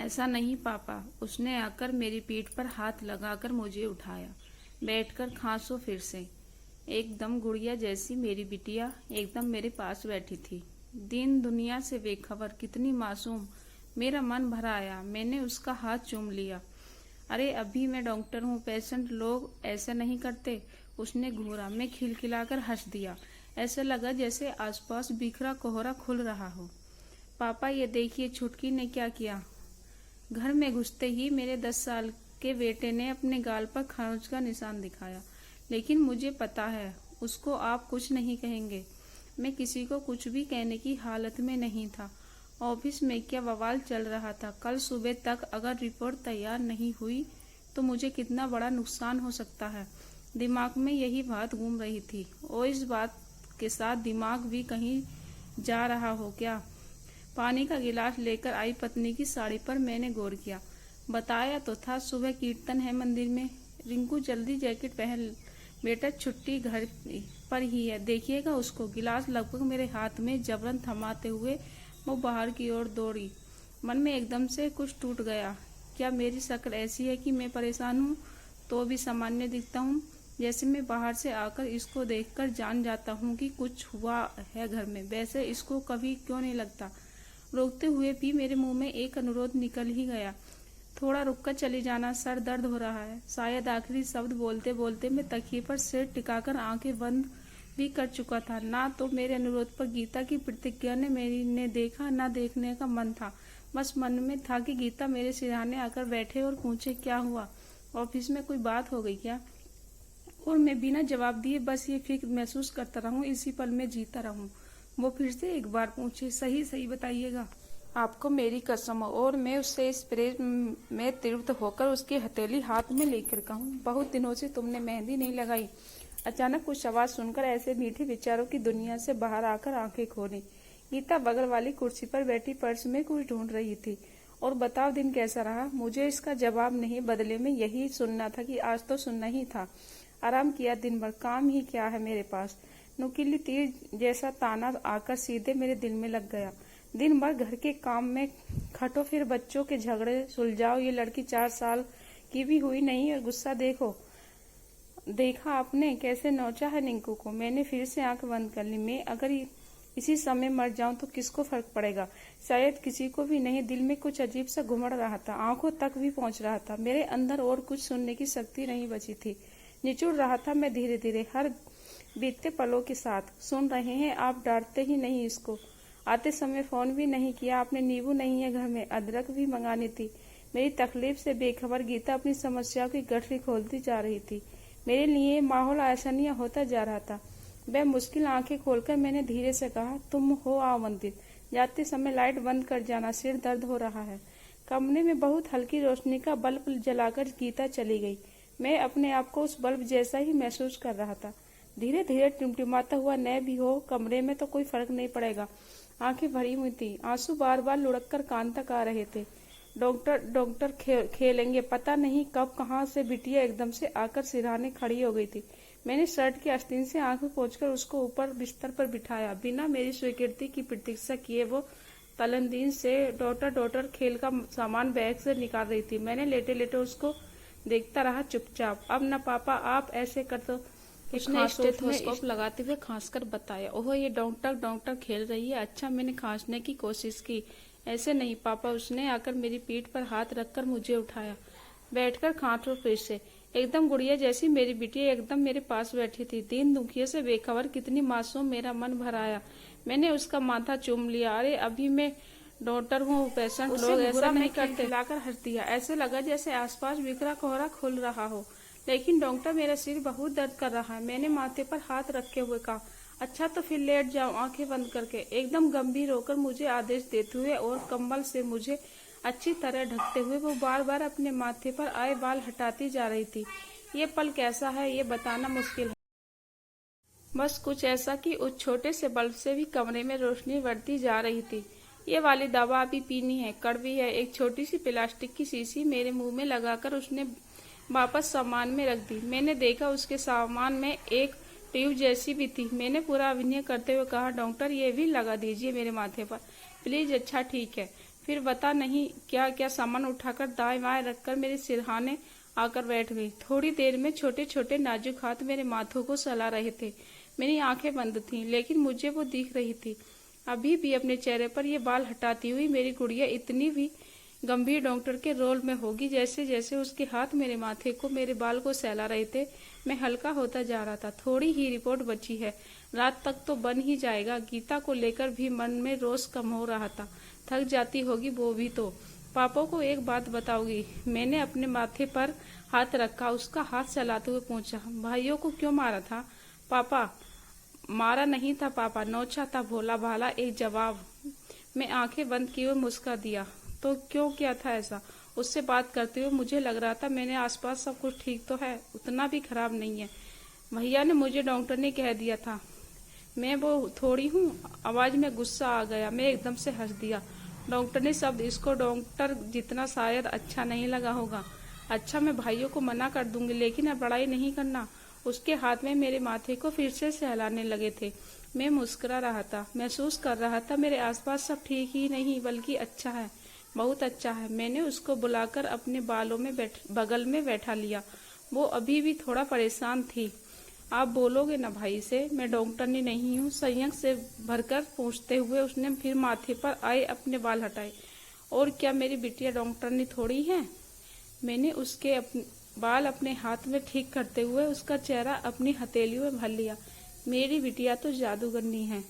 ऐसा नहीं पापा। उसने आकर मेरी पीठ पर हाथ लगाकर मुझे उठाया। बैठकर खांसो फिर से। एकदम गुड़िया जैसी मेरी बिटिया एकदम मेरे पास बैठी थी, दीन दुनिया से बेखबर, कितनी मासूम। मेरा मन भर आया। मैंने उसका हाथ चूम लिया। अरे अभी मैं डॉक्टर हूँ, पेशेंट लोग ऐसे नहीं करते। उसने घूरा। मैं खिलखिलाकर हंस दिया। ऐसा लगा जैसे आसपास बिखरा कोहरा खुल रहा हो। पापा ये देखिए छुटकी ने क्या किया। घर में घुसते ही मेरे 10 साल के बेटे ने अपने गाल पर खरोंच का निशान दिखाया। लेकिन मुझे पता है उसको आप कुछ नहीं कहेंगे। मैं किसी को कुछ भी कहने की हालत में नहीं था। ऑफिस में क्या बवाल चल रहा था। कल सुबह तक अगर रिपोर्ट तैयार नहीं हुई तो मुझे कितना बड़ा नुकसान हो सकता है। दिमाग में यही बात घूम रही थी। और इस बात के साथ दिमाग भी कहीं जा रहा हो क्या। पानी का गिलास लेकर आई पत्नी की साड़ी पर मैंने गौर किया। बताया तो था सुबह कीर्तन है मंदिर में। रिंकू जल्दी जैकेट पहन, बेटा छुट्टी घर पर ही है, देखिएगा उसको। गिलास लगभग मेरे हाथ में जबरन थमाते हुए वो बाहर की ओर दौड़ी। मन में एकदम से कुछ टूट गया। क्या मेरी शक्ल ऐसी है कि मैं परेशान हूँ तो भी सामान्य दिखता हूँ। जैसे मैं बाहर से आकर इसको देखकर जान जाता हूँ कि कुछ हुआ है घर में, वैसे इसको कभी क्यों नहीं लगता। रोकते हुए भी मेरे मुंह में एक अनुरोध निकल ही गया। थोड़ा रुककर चली जाना, सर दर्द हो रहा है। शायद आखिरी शब्द बोलते बोलते मैं तकिए पर सिर टिकाकर आंखें बंद भी कर चुका था। ना तो मेरे अनुरोध पर गीता की प्रतिक्रिया ने देखा, ना देखने का मन था। बस मन में था कि गीता मेरे सिरहाने आकर बैठे और पूछे क्या हुआ, ऑफिस में कोई बात हो गई क्या। और मैं बिना जवाब दिए बस ये फिक्र महसूस करता रहूं, इसी पल में जीता रहूं। वो फिर से एक बार पूछे, सही सही बताइएगा, आपको मेरी कसम। और मैं उससे इस प्रेम में तृप्त होकर उसकी हथेली हाथ में लेकर कहूँ, बहुत दिनों से तुमने मेहंदी नहीं लगाई। अचानक कुछ आवाज सुनकर ऐसे मीठे विचारों की दुनिया से बाहर आकर आंखें खोली। गीता बगल वाली कुर्सी पर बैठी पर्स में कुछ ढूंढ रही थी। और बताओ दिन कैसा रहा। मुझे इसका जवाब नहीं, बदले में यही सुनना था कि आज तो सुनना ही था। आराम किया दिन भर, काम ही क्या है मेरे पास। नुकीली तीर जैसा ताना आकर सीधे मेरे दिल में लग गया। दिन भर घर के काम में खटो, फिर बच्चों के झगड़े सुलझाओ। ये लड़की 4 साल की भी हुई नहीं और गुस्सा देखा आपने कैसे नोचा है निंकू को। मैंने फिर से आंख बंद कर ली। मैं अगर इसी समय मर जाऊं तो किसको फर्क पड़ेगा। शायद किसी को भी नहीं। दिल में कुछ अजीब सा घुमड़ रहा था, आंखों तक भी पहुंच रहा था। मेरे अंदर और कुछ सुनने की शक्ति नहीं बची थी। निचुड़ रहा था मैं धीरे धीरे, हर बीतते पलों के साथ। सुन रहे हैं आप, डांटते ही नहीं इसको। आते समय फोन भी नहीं किया आपने। नींबू नहीं है घर में, अदरक भी मंगानी थी। मेरी तकलीफ से बेखबर गीता अपनी समस्याओं की गठरी खोलती जा रही थी। मेरे लिए माहौल असहनीय होता जा रहा था। वह मुश्किल आंखें खोलकर मैंने धीरे से कहा, तुम हो आओ मंदिर। जाते समय लाइट बंद कर जाना, सिर दर्द हो रहा है। कमरे में बहुत हल्की रोशनी का बल्ब जलाकर गीता चली गई। मैं अपने आप को उस बल्ब जैसा ही महसूस कर रहा था। धीरे धीरे टिमटिमाता हुआ न भी हो कमरे में तो कोई फर्क नहीं पड़ेगा। आंखें भरी हुई थी, आंसू बार बार लुढ़क कर कान तक आ रहे थे। डॉक्टर खेलेंगे। पता नहीं कब कहाँ से बिटिया एकदम से आकर सिरहाने खड़ी हो गई थी। मैंने शर्ट के आस्तीन से आंखें पोंछकर उसको ऊपर बिस्तर पर बिठाया। बिना मेरी स्वीकृति की प्रतीक्षा किए वो तल्लीन से डॉटर खेल का सामान बैग से निकाल रही थी। मैंने लेटे लेटे उसको देखता रहा चुपचाप। अब न पापा आप ऐसे कर तो। उसने स्टेथोस्कोप लगाते हुए खांसकर बताया, ओह ये डॉक्टर खेल रही है। अच्छा, मैंने खांसने की कोशिश की। ऐसे नहीं पापा। उसने आकर मेरी पीठ पर हाथ रखकर मुझे उठाया। बैठकर खांसो फिर से। एकदम गुड़िया जैसी मेरी बिटिया एकदम मेरे पास बैठी थी, दीन दुखिया से बेखबर, कितनी मासूम। मेरा मन भर आया। मैंने उसका माथा चूम लिया। अरे अभी मैं डॉक्टर हूँ, पेशेंट लोग ऐसा नहीं करते। लाकर हंस दिया। ऐसे लगा जैसे आसपास बिखरा कोहरा खुल रहा हो। लेकिन डॉक्टर, मेरा सिर बहुत दर्द कर रहा है। मैंने माथे पर हाथ रखे हुए कहा। अच्छा तो फिर लेट जाओ आंखें बंद करके। एकदम गंभीर होकर मुझे आदेश देते हुए और कंबल से मुझे अच्छी तरह ढकते हुए वो बार बार अपने माथे पर आए बाल हटाती जा रही थी। ये पल कैसा है ये बताना मुश्किल है। बस कुछ ऐसा कि उस छोटे से बल्ब से भी कमरे में रोशनी बढ़ती जा रही थी। ये वाली दवा अभी पीनी है, कड़वी है। एक छोटी सी प्लास्टिक की शीशी मेरे मुंह में लगाकर उसने वापस सामान में रख दी। मैंने देखा उसके सामान में एक ट्यूब जैसी भी थी। मैंने पूरा अभिनय करते हुए कहा, डॉक्टर ये भी लगा दीजिए मेरे माथे पर प्लीज। अच्छा ठीक है। फिर बता नहीं क्या क्या सामान उठाकर दाएं बाएं रखकर मेरे सिरहाने आकर बैठ गई। थोड़ी देर में छोटे छोटे नाजुक हाथ मेरे माथों को सहला रहे थे। मेरी आंखें बंद थीं, लेकिन मुझे वो दिख रही थी। अभी भी अपने चेहरे पर ये बाल हटाती हुई मेरी गुड़िया इतनी भी गंभीर डॉक्टर के रोल में होगी। जैसे जैसे उसके हाथ मेरे माथे को, मेरे बाल को सहला रहे थे, मैं हल्का होता जा रहा था। थोड़ी ही रिपोर्ट बची है, रात तक तो बन ही जाएगा। गीता को लेकर भी मन में रोष कम हो रहा था। थक जाती होगी वो भी तो। पापा को एक बात बताओगी? मैंने अपने माथे पर हाथ रखा, उसका हाथ चलाते हुए पूछा, भाइयों को क्यों मारा था? पापा, मारा नहीं था पापा, नोचा था, भोला भाला एक जवाब। मैं आंखें बंद किए हुए मुस्कुरा दिया। तो क्यों किया था ऐसा? उससे बात करते हुए मुझे लग रहा था मेरे आसपास सब कुछ ठीक तो है, उतना भी खराब नहीं है। भैया ने मुझे डॉक्टर ने कह दिया था। मैं वो थोड़ी हूँ। आवाज में गुस्सा आ गया। मैं एकदम से हंस दिया। डॉक्टर ने शब्द इसको डॉक्टर जितना शायद अच्छा नहीं लगा होगा। अच्छा, मैं भाइयों को मना कर दूंगी, लेकिन अब लड़ाई नहीं करना। उसके हाथ में मेरे माथे को फिर से सहलाने लगे थे। मैं मुस्कुरा रहा था, महसूस कर रहा था मेरे आसपास सब ठीक ही नहीं बल्कि अच्छा है, बहुत अच्छा है। मैंने उसको बुलाकर अपने बालों में बगल में बैठा लिया। वो अभी भी थोड़ा परेशान थी। आप बोलोगे ना भाई से, मैं डॉक्टरनी नहीं हूँ, संयम से भरकर पूछते हुए उसने फिर माथे पर आए अपने बाल हटाए। और क्या मेरी बिटिया डॉक्टरनी थोड़ी है? मैंने उसके बाल अपने हाथ में ठीक करते हुए उसका चेहरा अपनी हथेलियों में भर लिया। मेरी बिटिया तो जादूगरनी है।